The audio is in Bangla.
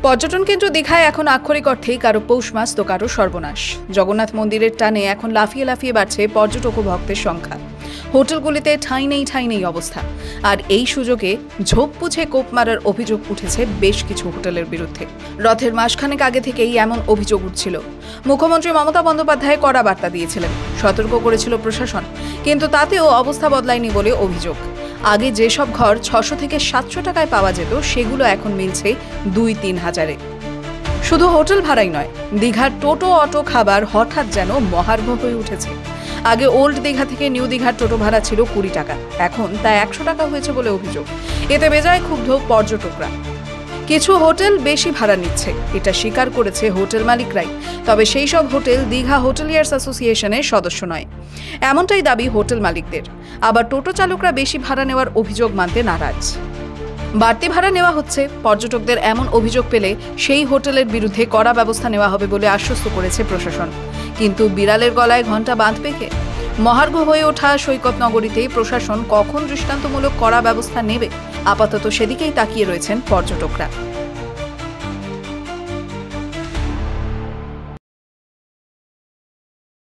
পর্যটন কেন্দ্র দীঘায় এখন আক্ষরিক অর্থেই কারো পৌষ মাস তো কারো সর্বনাশ। জগন্নাথ মন্দিরের টানে এখন লাফিয়ে লাফিয়ে বাড়ছে পর্যটক ও ভক্তের সংখ্যা। হোটেলগুলিতে ঠাঁই নেই অবস্থা। আর এই সুযোগে ঝোপ বুঝে কোপ মারার অভিযোগ উঠেছে বেশ কিছু হোটেলের বিরুদ্ধে। রথের মাসখানেক আগে থেকেই এমন অভিযোগ উঠছিল। মুখ্যমন্ত্রী মমতা বন্দ্যোপাধ্যায় কড়া বার্তা দিয়েছিলেন, সতর্ক করেছিল প্রশাসন, কিন্তু তাতেও অবস্থা বদলায়নি বলে অভিযোগ। আগে যেসব ঘর 600 থেকে 700 টাকায় পাওয়া যেত সেগুলো এখন মিলছে 2-3 হাজারে। শুধু হোটেল ভাড়াই নয়, দীঘার টোটো অটো খাবার হঠাৎ যেন মহার্ঘ হয়ে উঠেছে। আগে ওল্ড দীঘা থেকে নিউ দীঘার টোটো ভাড়া ছিল 20 টাকা, এখন তা 100 টাকা হয়েছে বলে অভিযোগ। এতে বেজায় ক্ষুব্ধ পর্যটকরা। কিছু হোটেল বেশি ভাড়া নিচ্ছে, এটা স্বীকার করেছে হোটেল মালিকরাই। তবে সেই সব হোটেল দীঘা হোটেলিয়ার্স অ্যাসোসিয়েশনের সদস্য নয়, এমনটাই দাবি হোটেল মালিকদের। আবার টোটো চালকরা বেশি ভাড়া নেওয়ার অভিযোগ মানতে নারাজ। বাড়তি ভাড়া নেওয়া হচ্ছে, পর্যটকদের এমন অভিযোগ পেলে সেই হোটেলের বিরুদ্ধে কড়া ব্যবস্থা নেওয়া হবে বলে আশ্বস্ত করেছে প্রশাসন। কিন্তু বিড়ালের গলায় ঘণ্টা বাঁধবে কে? মহার্ঘ হয়ে ওঠা সৈকত নগরীতে প্রশাসন কখন দৃষ্টান্তমূলক কড়া ব্যবস্থা নেবে, আপাতত সেদিকেই তাকিয়ে রয়েছেন পর্যটকরা।